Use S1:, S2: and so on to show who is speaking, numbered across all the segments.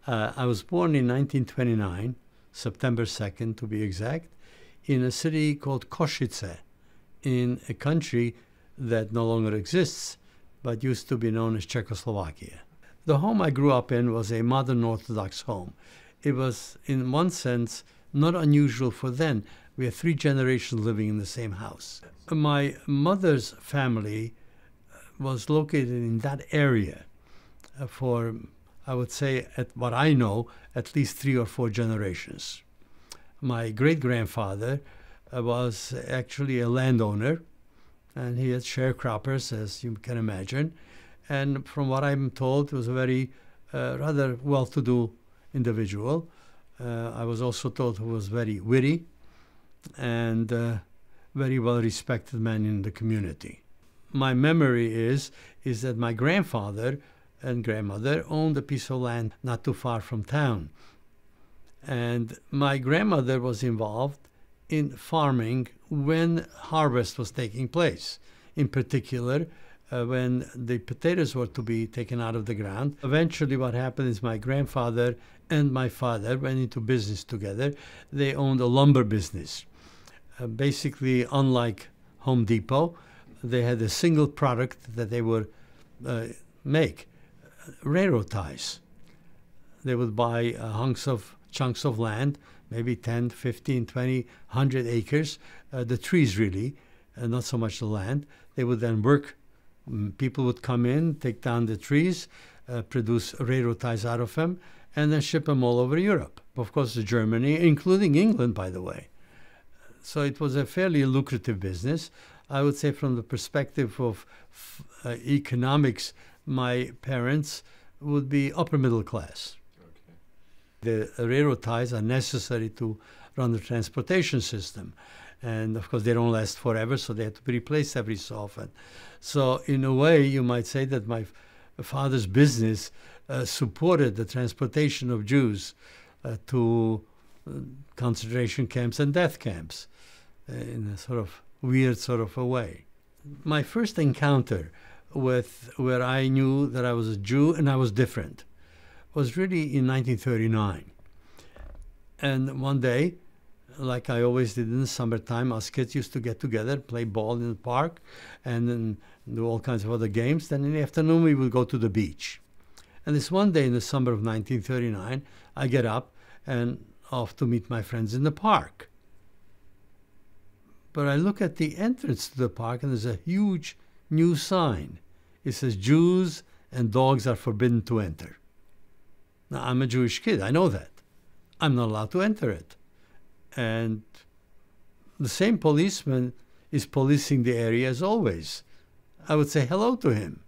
S1: I was born in 1929, September 2nd to be exact, in a city called Košice, in a country that no longer exists, but used to be known as Czechoslovakia. The home I grew up in was a modern Orthodox home. It was, in one sense, not unusual for then. We had 3 generations living in the same house. My mother's family was located in that area for, I would say, at what I know, at least 3 or 4 generations. My great-grandfather was actually a landowner, and he had sharecroppers, as you can imagine. And from what I'm told, he was a very rather well-to-do individual. I was also told he was very witty and very well-respected man in the community. My memory is that my grandfather and grandmother owned a piece of land not too far from town. And my grandmother was involved in farming when harvest was taking place. In particular, when the potatoes were to be taken out of the ground. Eventually what happened is my grandfather and my father went into business together. They owned a lumber business. Basically, unlike Home Depot, they had a single product that they would make, railroad ties. They would buy chunks of land, maybe 10, 15, 20, 100 acres, the trees really, not so much the land. They would then work. People would come in, take down the trees, produce railroad ties out of them, and then ship them all over Europe. Of course, to Germany, including England, by the way. So it was a fairly lucrative business. I would say from the perspective of economics, my parents would be upper middle class. Okay. The railroad ties are necessary to run the transportation system. And of course, they don't last forever, so they have to be replaced every so often. So in a way, you might say that my father's business supported the transportation of Jews to concentration camps and death camps in a sort of weird sort of a way. My first encounter with where I knew that I was a Jew and I was different was really in 1939. And one day, like I always did in the summertime, us kids used to get together, play ball in the park, and then do all kinds of other games. Then in the afternoon, we would go to the beach. And this one day in the summer of 1939, I get up and off to meet my friends in the park. But I look at the entrance to the park, and there's a huge new sign. It says, Jews and dogs are forbidden to enter. Now, I'm a Jewish kid. I know that. I'm not allowed to enter it. And the same policeman is policing the area as always. I would say hello to him.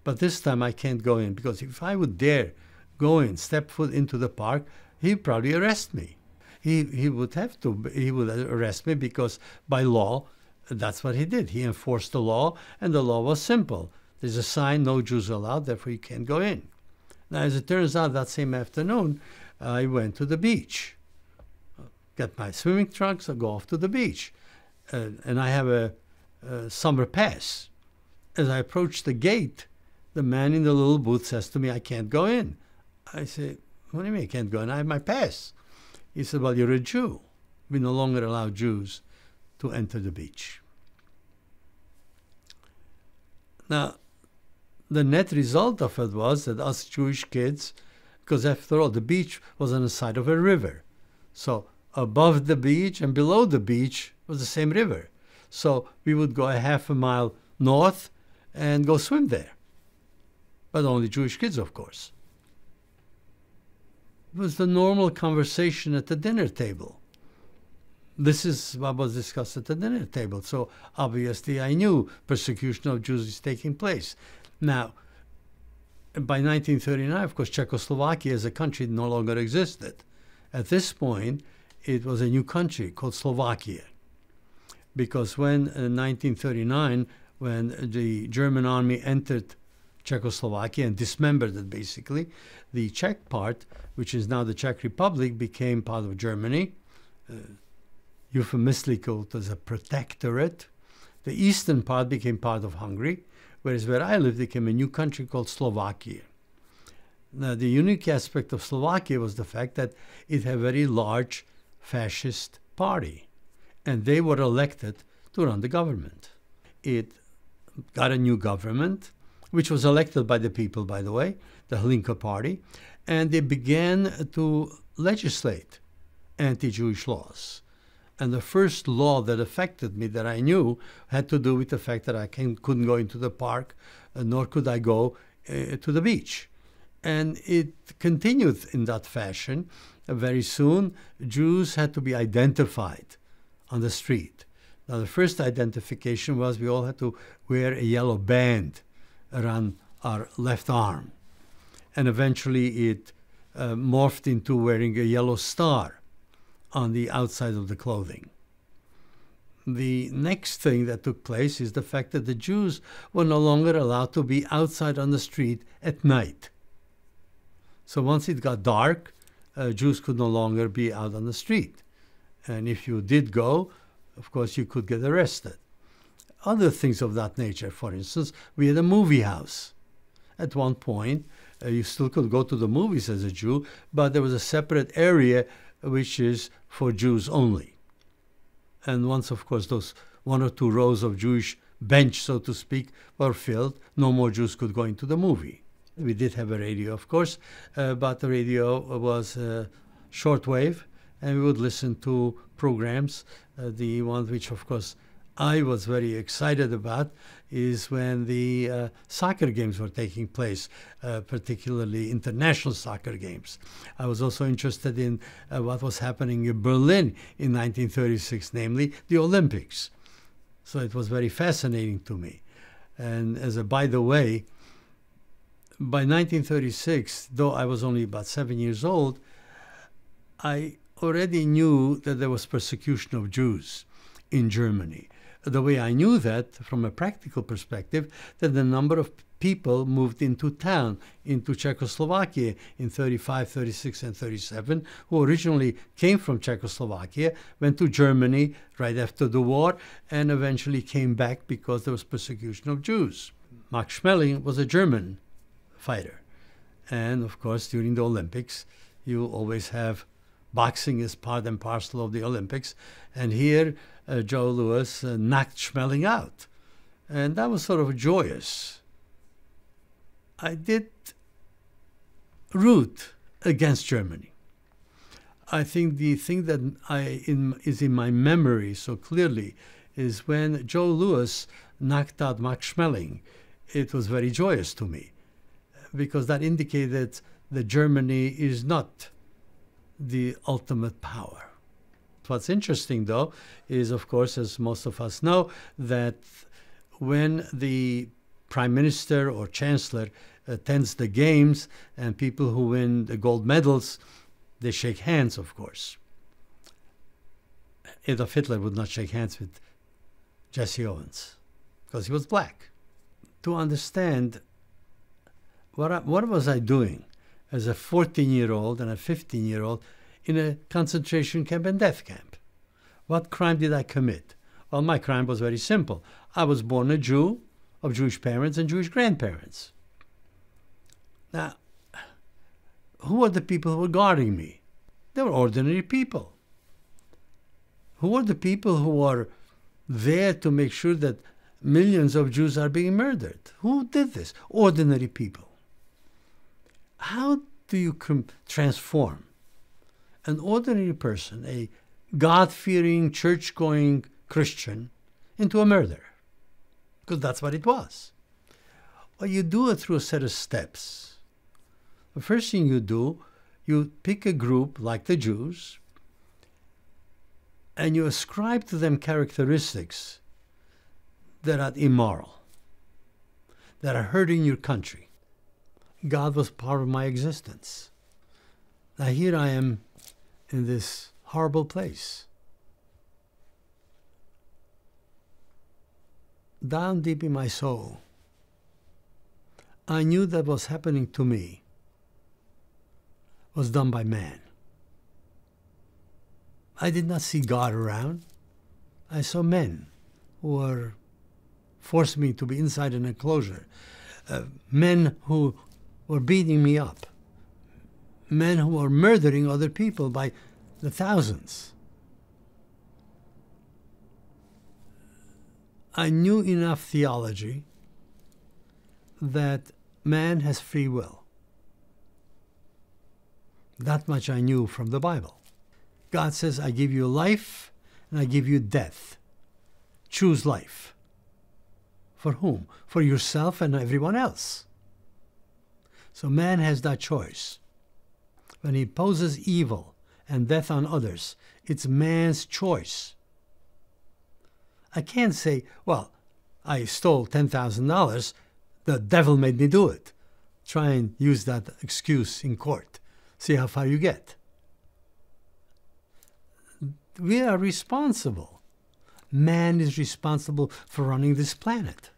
S1: But this time I can't go in, because if I would dare go in, step foot into the park, he'd probably arrest me. He would arrest me, because by law, that's what he did. He enforced the law, and the law was simple. There's a sign, no Jews allowed, therefore you can't go in. Now, as it turns out, that same afternoon, I went to the beach. Get my swimming trunks, I go off to the beach. And I have a summer pass. As I approach the gate, the man in the little booth says to me, I can't go in. I say, what do you mean I can't go in? I have my pass. He said, well, you're a Jew. We no longer allow Jews to enter the beach. Now, the net result of it was that us Jewish kids, because after all, the beach was on the side of a river. So above the beach and below the beach was the same river. So we would go a half a mile north and go swim there. But only Jewish kids, of course. It was the normal conversation at the dinner table. This is what was discussed at the dinner table. So obviously I knew persecution of Jews is taking place. Now, by 1939, of course, Czechoslovakia as a country no longer existed. At this point, it was a new country called Slovakia. Because when in 1939, when the German army entered Czechoslovakia and dismembered it basically, the Czech part, which is now the Czech Republic, became part of Germany, euphemistically called as a protectorate. The eastern part became part of Hungary, whereas where I lived became a new country called Slovakia. Now, the unique aspect of Slovakia was the fact that it had a very large fascist party, and they were elected to run the government. It got a new government, which was elected by the people, by the way, the Hlinka party, and they began to legislate anti-Jewish laws. And the first law that affected me that I knew had to do with the fact that I couldn't go into the park, nor could I go to the beach. And it continued in that fashion. Very soon, Jews had to be identified on the street. Now, the first identification was we all had to wear a yellow band around our left arm. And eventually it morphed into wearing a yellow star on the outside of the clothing. The next thing that took place is the fact that the Jews were no longer allowed to be outside on the street at night. So once it got dark, Jews could no longer be out on the street. And if you did go, of course, you could get arrested. Other things of that nature, for instance, we had a movie house. At one point, you still could go to the movies as a Jew, but there was a separate area which is for Jews only. And once, of course, those 1 or 2 rows of Jewish bench, so to speak, were filled, no more Jews could go into the movie. We did have a radio, of course, but the radio was shortwave, and we would listen to programs. The one which, of course, I was very excited about is when the soccer games were taking place, particularly international soccer games. I was also interested in what was happening in Berlin in 1936, namely the Olympics. So it was very fascinating to me. And as a by the way, by 1936, though I was only about 7 years old, I already knew that there was persecution of Jews in Germany. The way I knew that, from a practical perspective, that the number of people moved into town, into Czechoslovakia in 35, 36, and 37, who originally came from Czechoslovakia, went to Germany right after the war, and eventually came back because there was persecution of Jews. Max Schmeling was a German fighter. And, of course, during the Olympics, you always have boxing as part and parcel of the Olympics. And here, Joe Louis knocked Schmeling out. And that was sort of joyous. I did root against Germany. I think the thing that is in my memory so clearly is when Joe Louis knocked out Max Schmeling. It was very joyous to me, because that indicated that Germany is not the ultimate power. What's interesting, though, is, of course, as most of us know, that when the prime minister or chancellor attends the games and people who win the gold medals, they shake hands, of course. Adolf Hitler would not shake hands with Jesse Owens because he was black. To understand what was I doing as a 14-year-old and a 15-year-old in a concentration camp and death camp? What crime did I commit? Well, my crime was very simple. I was born a Jew of Jewish parents and Jewish grandparents. Now, who were the people who were guarding me? They were ordinary people. Who were the people who were there to make sure that millions of Jews are being murdered? Who did this? Ordinary people. How do you transform an ordinary person, a God-fearing, church-going Christian, into a murderer? Because that's what it was. Well, you do it through a set of steps. The first thing you do, you pick a group like the Jews, and you ascribe to them characteristics that are immoral, that are hurting your country. God was part of my existence. Now here I am in this horrible place. Down deep in my soul, I knew that what's happening to me was done by man. I did not see God around. I saw men who were forcing me to be inside an enclosure, men who were beating me up, men who are murdering other people by the thousands. I knew enough theology that man has free will. That much I knew from the Bible. God says, I give you life and I give you death. Choose life. For whom? For yourself and everyone else. So man has that choice. When he imposes evil and death on others, it's man's choice. I can't say, well, I stole $10,000, the devil made me do it. Try and use that excuse in court. See how far you get. We are responsible. Man is responsible for running this planet.